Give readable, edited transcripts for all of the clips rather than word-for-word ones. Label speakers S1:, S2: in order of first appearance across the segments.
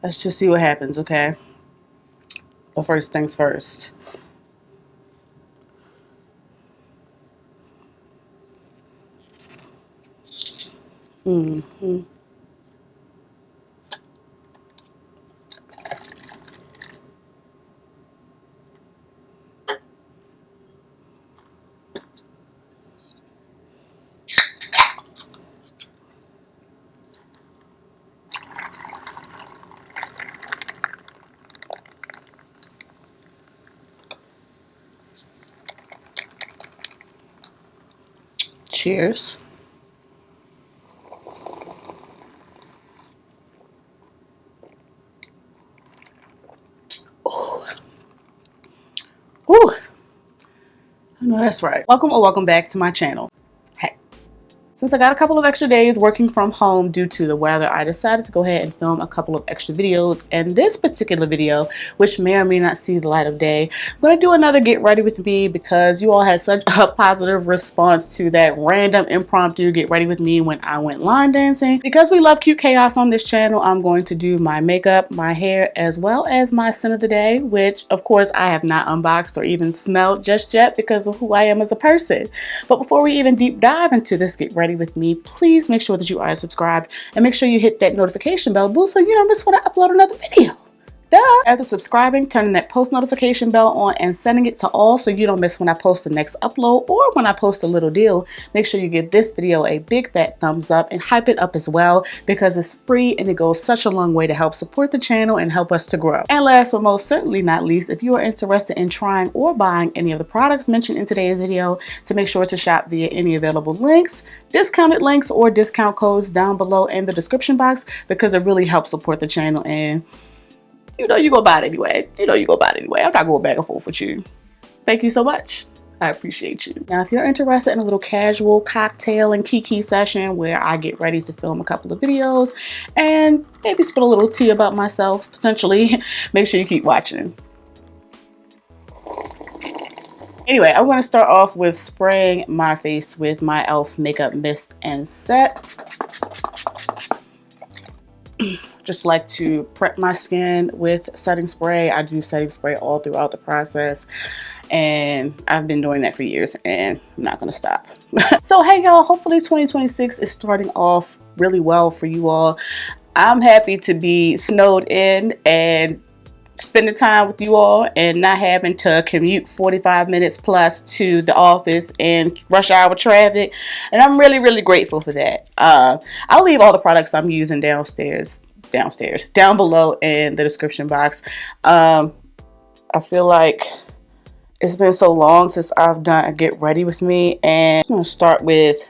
S1: Let's just see what happens, okay? But first things first. Mm-hmm. Cheers. Ooh. Ooh. I know that's right. Welcome or welcome back to my channel. Hey. Since I got a couple of extra days working from home due to the weather, I decided to go ahead and film a couple of extra videos. And this particular video, which may or may not see the light of day, I'm going to do another get ready with me because you all had such a positive response to that random impromptu get ready with me when I went line dancing. Because we love cute chaos on this channel, I'm going to do my makeup, my hair, as well as my scent of the day, which of course I have not unboxed or even smelled just yet because of who I am as a person. But before we even deep dive into this get ready with me, please make sure that you are subscribed and make sure you hit that notification bell boo so you don't miss when I upload another video. Duh. After subscribing, turning that post notification bell on and setting it to all so you don't miss when I post the next upload or when I post a little deal. Make sure you give this video a big fat thumbs up and hype it up as well because it's free and it goes such a long way to help support the channel and help us to grow. And last but most certainly not least, if you are interested in trying or buying any of the products mentioned in today's video, to make sure to shop via any available links, discounted links, or discount codes down below in the description box because it really helps support the channel and you know you gonna buy it anyway. You know you gonna buy it anyway. I'm not going back and forth with you. Thank you so much. I appreciate you. Now, if you're interested in a little casual cocktail and kiki session where I get ready to film a couple of videos and maybe spill a little tea about myself, potentially, make sure you keep watching. Anyway, I'm going to start off with spraying my face with my e.l.f. makeup mist and set. Just like to prep my skin with setting spray. I do setting spray all throughout the process and I've been doing that for years and I'm not gonna stop. So hey y'all, hopefully 2026 is starting off really well for you all. I'm happy to be snowed in and spending time with you all and not having to commute 45 minutes plus to the office and rush hour traffic, and I'm really grateful for that. I'll leave all the products I'm using down below in the description box. I feel like it's been so long since I've done a get ready with me, and I'm gonna start with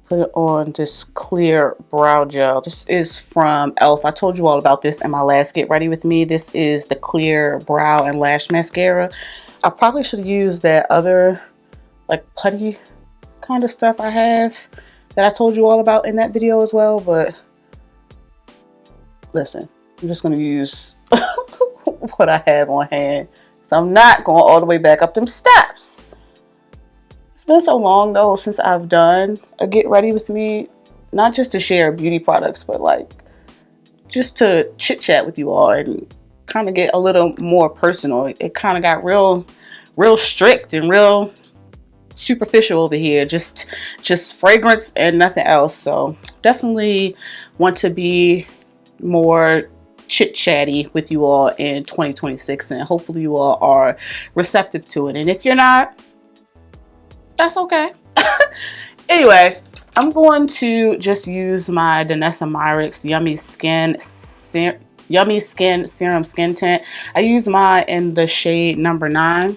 S1: put on this clear brow gel. This is from e.l.f. I told you all about this in my last get ready with me. This is the clear brow and lash mascara. I probably should use that other like putty kind of stuff I have that I told you all about in that video as well, but listen, I'm just going to use what I have on hand. So I'm not going all the way back up them steps. It's been so long though since I've done a get ready with me, not just to share beauty products, but like just to chit chat with you all and kind of get a little more personal. It kind of got real strict and real superficial over here, just fragrance and nothing else. So definitely want to be more chit chatty with you all in 2026, and hopefully you all are receptive to it, and if you're not, that's okay. Anyway, I'm going to just use my Danessa Myricks Yummy Skin Serum Skin Tint. I use mine in the shade number 9.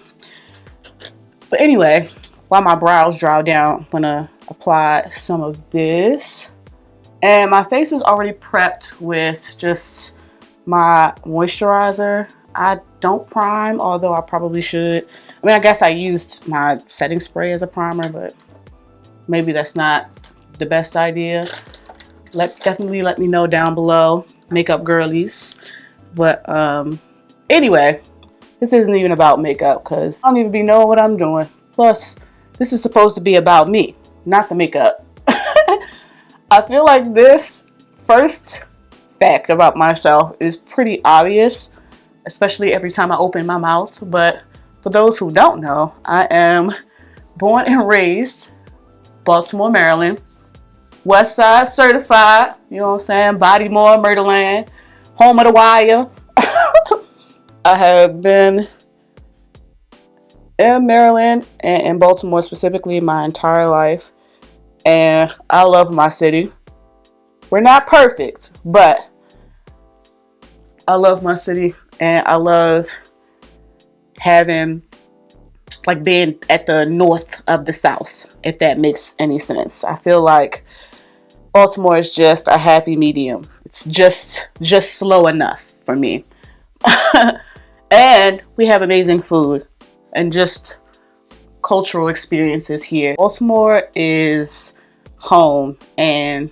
S1: But anyway, while my brows dry down, I'm gonna apply some of this. And my face is already prepped with just my moisturizer. I don't prime, although I probably should. I mean, I guess I used my setting spray as a primer, but maybe that's not the best idea. Definitely let me know down below, makeup girlies. But anyway, this isn't even about makeup because I don't even be knowing what I'm doing. Plus, this is supposed to be about me, not the makeup. I feel like this first fact about myself is pretty obvious, especially every time I open my mouth. But for those who don't know, I am born and raised Baltimore, Maryland. West Side certified, you know what I'm saying? Bodymore, Murderland, home of the wire. I have been in Maryland and in Baltimore specifically my entire life. And I love my city. We're not perfect, but I love my city and I love having, like, being at the north of the South, if that makes any sense. I feel like Baltimore is just a happy medium. It's just slow enough for me. And we have amazing food and just cultural experiences here. Baltimore is home and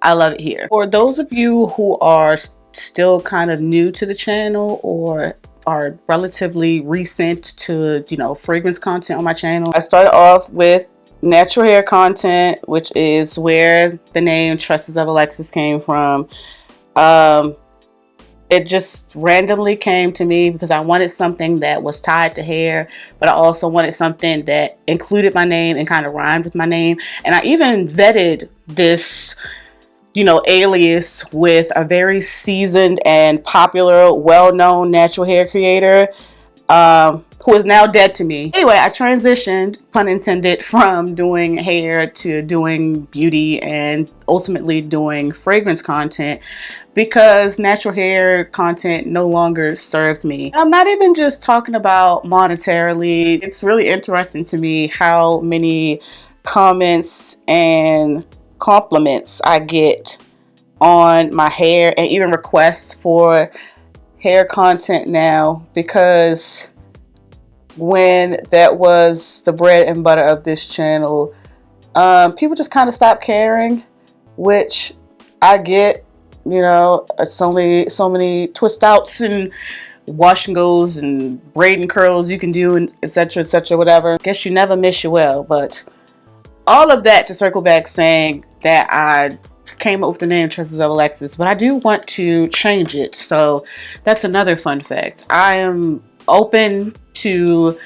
S1: I love it here. For those of you who are still kind of new to the channel or are relatively recent to, you know, fragrance content on my channel, I started off with natural hair content, which is where the name TressesOfAlexis came from. It just randomly came to me because I wanted something that was tied to hair, but I also wanted something that included my name and kind of rhymed with my name. And I even vetted this, you know, alias with a very seasoned and popular, well-known natural hair creator, who is now dead to me. Anyway, I transitioned, pun intended, from doing hair to doing beauty and ultimately doing fragrance content because natural hair content no longer served me. I'm not even just talking about monetarily. It's really interesting to me how many comments and compliments I get on my hair and even requests for hair content now, because when that was the bread and butter of this channel, people just kind of stopped caring, which I get. You know, it's only so many twist outs and wash and goes and braid and curls you can do, and etc, whatever. Guess you never miss your well. But all of that to circle back saying that I came up with the name TressesOfAlexis, but I do want to change it. So that's another fun fact. I am open to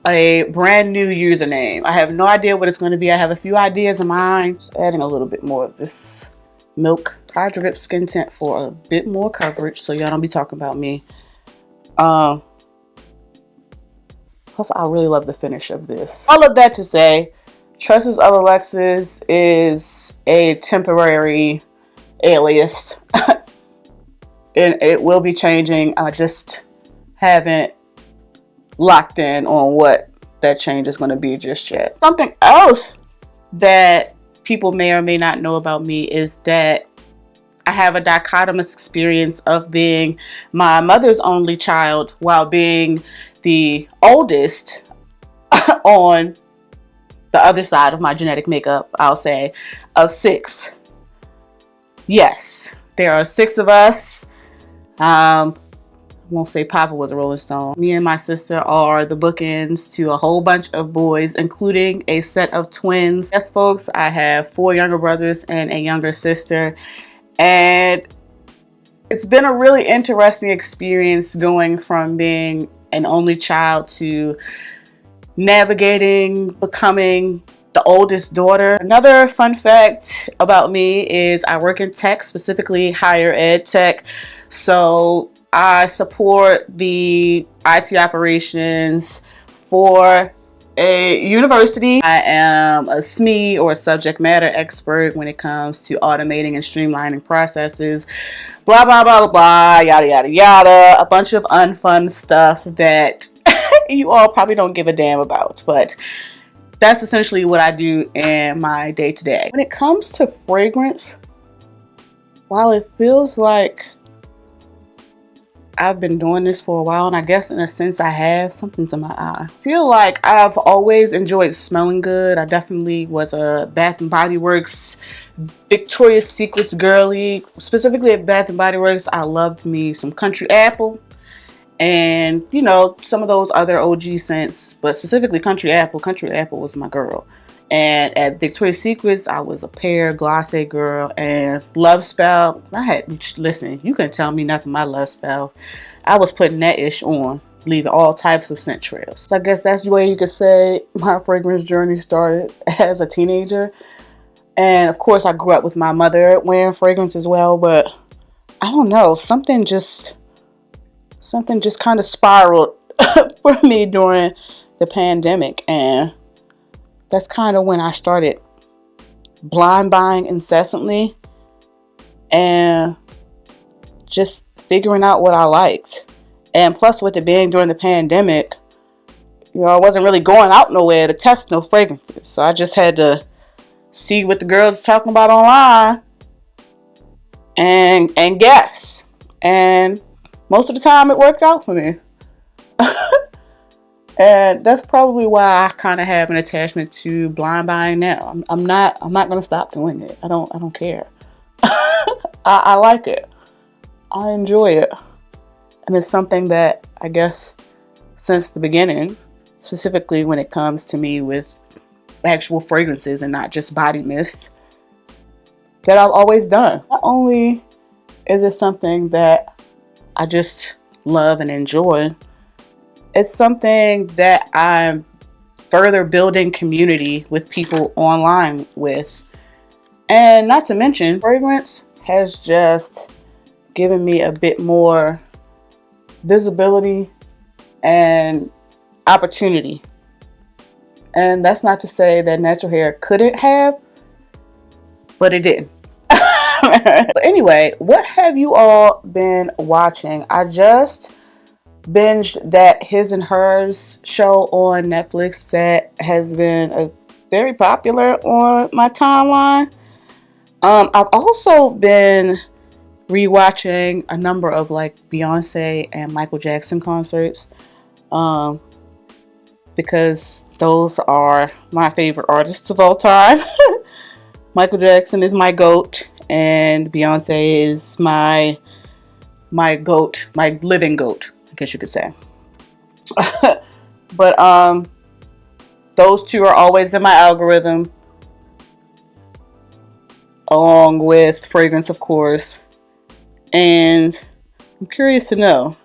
S1: a brand new username. I have no idea what it's going to be. I have a few ideas in mind. Just adding a little bit more of this Milk Hydro Grip Skin Tint for a bit more coverage, so y'all don't be talking about me. Plus, I really love the finish of this. All of that to say, TressesOfAlexis is a temporary alias, and it will be changing. I just haven't locked in on what that change is going to be just yet. Something else that people may or may not know about me is that I have a dichotomous experience of being my mother's only child while being the oldest on the other side of my genetic makeup, I'll say, of 6. Yes, there are 6 of us. I won't say Papa was a Rolling Stone. Me and my sister are the bookends to a whole bunch of boys, including a set of twins. Yes, folks, I have 4 younger brothers and a younger sister. And it's been a really interesting experience going from being an only child to navigating becoming the oldest daughter. Another fun fact about me is I work in tech, specifically higher ed tech. So I support the IT operations for a university. I am a SME, or a subject matter expert, when it comes to automating and streamlining processes. Blah, blah, blah, blah, yada, yada, yada. A bunch of unfun stuff that you all probably don't give a damn about. But that's essentially what I do in my day-to-day. When it comes to fragrance, while it feels like I've been doing this for a while, and I guess in a sense I have, something's in my eye. I feel like I've always enjoyed smelling good. I definitely was a Bath and Body Works, Victoria's Secret girly. Specifically at Bath and Body Works, I loved me some Country Apple and, you know, some of those other OG scents, but specifically Country Apple. Country Apple was my girl. And at Victoria's Secrets, I was a Pear Glacé girl. And Love Spell, listen, you couldn't tell me nothing my Love Spell. I was putting that ish on, leaving all types of scent trails. So I guess that's the way you could say my fragrance journey started as a teenager. And of course, I grew up with my mother wearing fragrance as well. But I don't know, something just kind of spiraled for me during the pandemic. And that's kind of when I started blind buying incessantly and just figuring out what I liked. And plus, with it being during the pandemic, you know, I wasn't really going out nowhere to test no fragrances. So I just had to see what the girls were talking about online and guess. And most of the time it worked out for me. And that's probably why I kind of have an attachment to blind buying now. I'm not gonna stop doing it. I don't care. I like it. I enjoy it. And it's something that I guess since the beginning, specifically when it comes to me with actual fragrances and not just body mist, that I've always done. Not only is it something that I just love and enjoy, it's something that I'm further building community with people online with. And not to mention, fragrance has just given me a bit more visibility and opportunity. And that's not to say that natural hair couldn't have, but it didn't. But anyway, what have you all been watching? I just binged that His and Hers show on Netflix that has been very popular on my timeline. I've also been rewatching a number of like Beyonce and Michael Jackson concerts, because those are my favorite artists of all time. Michael Jackson is my GOAT, and Beyonce is my GOAT, my living GOAT, I guess you could say. But those two are always in my algorithm, along with fragrance, of course. And I'm curious to know,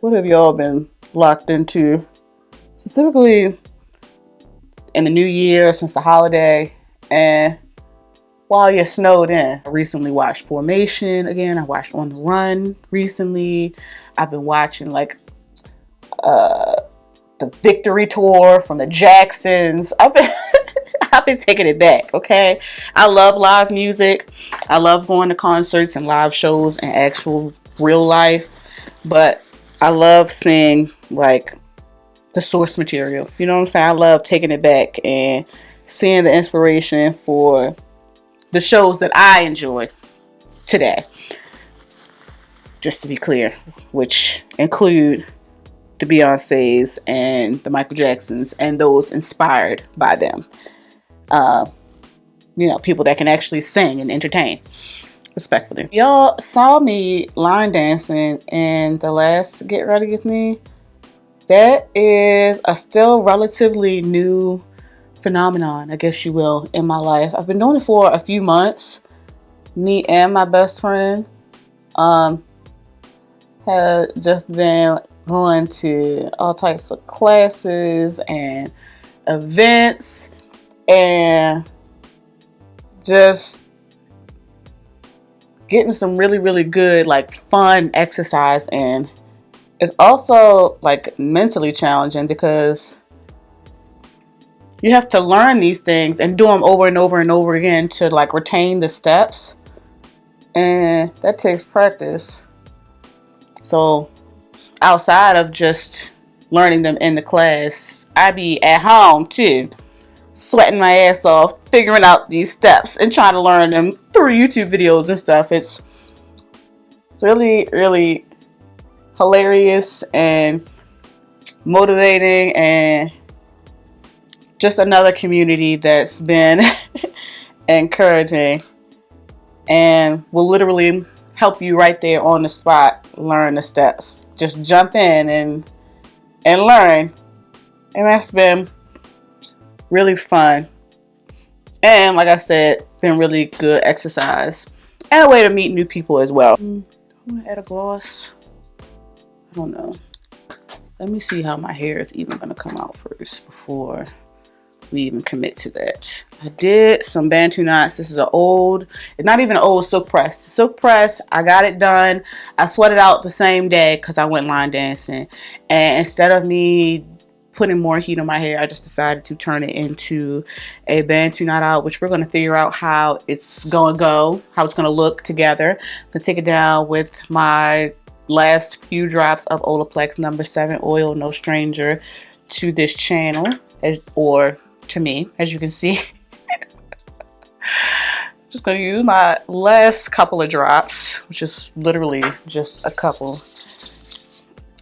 S1: what have y'all been locked into, specifically in the new year, since the holiday, and while you're snowed in? I recently watched Formation again. I watched On the Run recently. I've been watching like the Victory Tour from the Jacksons. I've been taking it back, okay? I love live music. I love going to concerts and live shows and actual real life. But I love seeing like the source material. You know what I'm saying? I love taking it back and seeing the inspiration for the shows that I enjoy today. Just to be clear, which include the Beyoncés and the Michael Jacksons and those inspired by them. You know, people that can actually sing and entertain, respectfully. Y'all saw me line dancing in the last Get Ready With Me. That is a still relatively new phenomenon, I guess you will, in my life. I've been doing it for a few months. Me and my best friend had just been going to all types of classes and events and just getting some really, really good, like, fun exercise in. It's also like mentally challenging because you have to learn these things and do them over and over and over again to like retain the steps, and that takes practice. So outside of just learning them in the class, I be at home too, sweating my ass off, figuring out these steps and trying to learn them through YouTube videos and stuff. It's really, really hilarious and motivating, and just another community that's been encouraging and will literally help you right there on the spot learn the steps. Just jump in and learn. And that's been really fun. And like I said, been really good exercise and a way to meet new people as well. I'm gonna add a gloss. I don't know. Let me see how my hair is even gonna come out first before we even commit to that. I did some Bantu knots. This is an old, it's not even an old silk press. Silk press, I got it done. I sweated out the same day because I went line dancing. And instead of me putting more heat on my hair, I just decided to turn it into a Bantu knot out, which we're going to figure out how it's going to go, how it's going to look together. I'm going to take it down with my last few drops of Olaplex number 7 oil, no stranger to this channel, or to me, as you can see. Just going to use my last couple of drops, which is literally just a couple,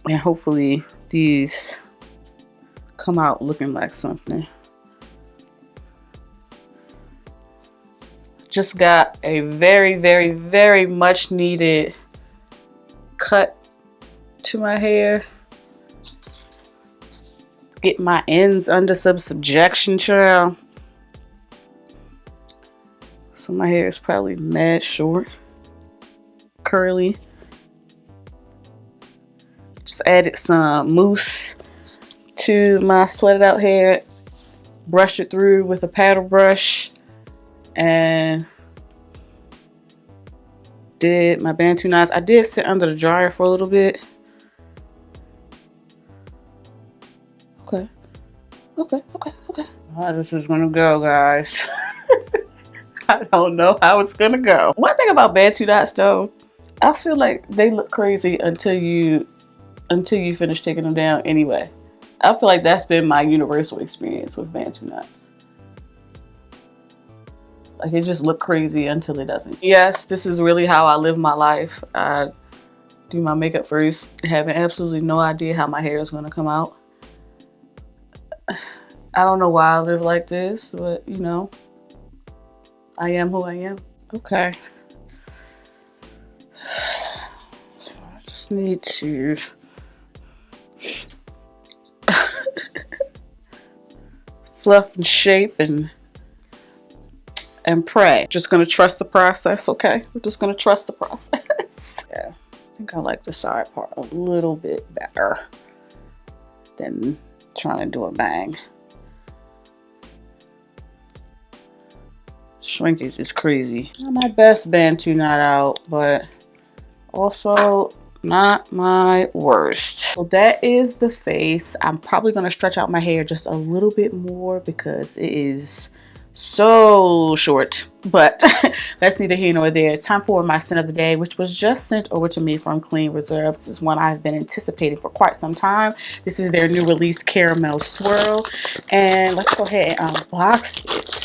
S1: and hopefully these come out looking like something. Just got a very, very, very much needed cut to my hair. Get my ends under some subjection, child. So my hair is probably mad short, curly. Just added some mousse to my sweated out hair. Brushed it through with a paddle brush and did my Bantu knots. I did sit under the dryer for a little bit. Okay. How this is gonna go, guys. I don't know how it's gonna go. One thing about Bantu knots though, I feel like they look crazy until you finish taking them down anyway. I feel like that's been my universal experience with Bantu knots. Like, it just look crazy until it doesn't. Yes, this is really how I live my life. I do my makeup first, having absolutely no idea how my hair is gonna come out. I don't know why I live like this, but you know, I am who I am. Okay. So I just need to fluff and shape and pray. Just gonna trust the process, okay? We're just gonna trust the process. Yeah, I think I like the side part a little bit better than trying to do a bang. Shrinkage is crazy. Not my best Bantu knot out, but also not my worst. So that is the face. I'm probably gonna stretch out my hair just a little bit more because it is so short, but that's neither here nor there. Time for my scent of the day, which was just sent over to me from Clean Reserve. This is one I've been anticipating for quite some time. This is their new release Caramel Swirl, and let's go ahead and unbox it.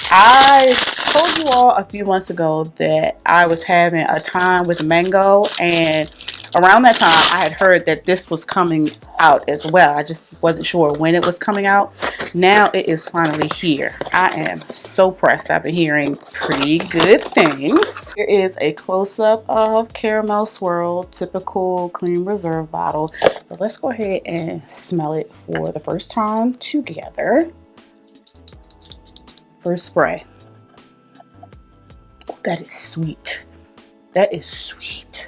S1: I told you all a few months ago that I was having a time with mango, and around that time I had heard that this was coming out as well. I just wasn't sure when it was coming out. Now it is finally here. I am so pressed. I've been hearing pretty good things. Here is a close-up of Caramel Swirl, typical Clean Reserve bottle. But let's go ahead and smell it for the first time together. First spray. Oh, that is sweet. That is sweet.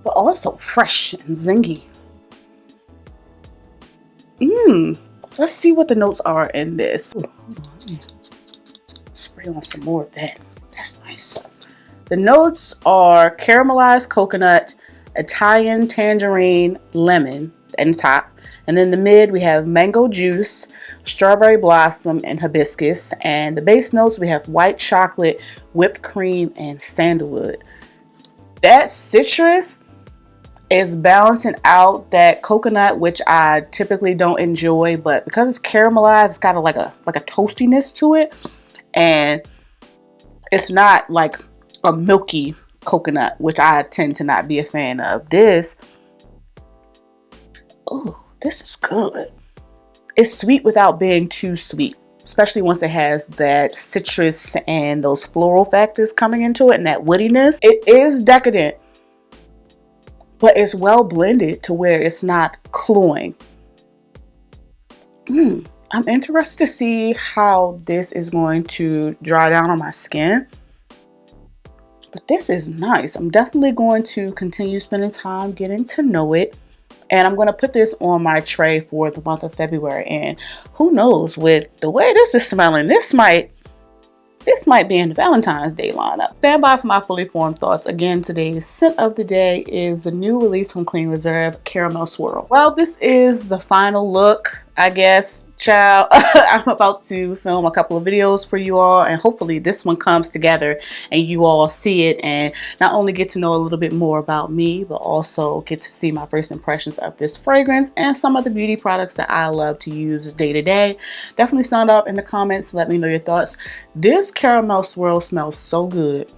S1: But also fresh and zingy. Let's see what the notes are in this. Ooh, hold on. Spray on some more of that. That's nice. The notes are caramelized coconut, Italian tangerine, lemon in the top. And in the mid, we have mango juice, strawberry blossom, and hibiscus. And the base notes, we have white chocolate, whipped cream, and sandalwood. That citrus is balancing out that coconut, which I typically don't enjoy, but because it's caramelized, it's got like a toastiness to it, and it's not like a milky coconut, which I tend to not be a fan of. This, oh, this is good. It's sweet without being too sweet, especially once it has that citrus and those floral factors coming into it and that woodiness. It is decadent, but it's well blended to where it's not cloying. I'm interested to see how this is going to dry down on my skin. But this is nice. I'm definitely going to continue spending time getting to know it. And I'm going to put this on my tray for the month of February. And who knows, with the way this is smelling, this might be in the Valentine's Day lineup. Stand by for my fully formed thoughts. Again, today's scent of the day is the new release from Clean Reserve, Caramel Swirl. Well, this is the final look, I guess. Child, I'm about to film a couple of videos for you all, and hopefully this one comes together and you all see it and not only get to know a little bit more about me, but also get to see my first impressions of this fragrance and some of the beauty products that I love to use day to day. Definitely sound up in the comments. Let me know your thoughts. This caramel swirl smells so good.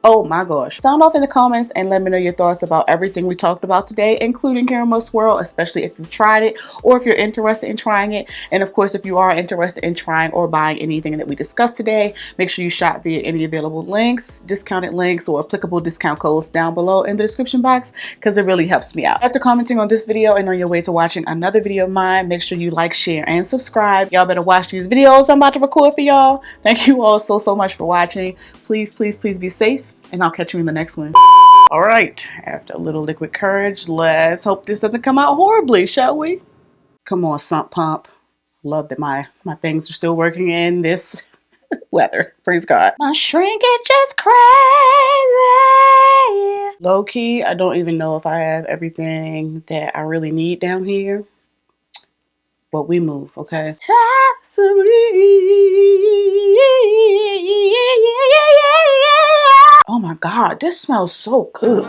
S1: Oh my gosh. Sound off in the comments and let me know your thoughts about everything we talked about today, including caramel swirl, especially if you've tried it or if you're interested in trying it. And of course, if you are interested in trying or buying anything that we discussed today, make sure you shop via any available links, discounted links, or applicable discount codes down below in the description box, because it really helps me out. After commenting on this video and on your way to watching another video of mine, make sure you like, share, and subscribe. Y'all better watch these videos I'm about to record for y'all. Thank you all so much for watching. Please be safe, and I'll catch you in the next one. All right, after a little liquid courage, let's hope this doesn't come out horribly, shall we? Come on, Sump Pump. Love that my things are still working in this weather. Praise God. My shrinkage is crazy. Low key, I don't even know if I have everything that I really need down here. But we move, okay? Oh my God, this smells so good.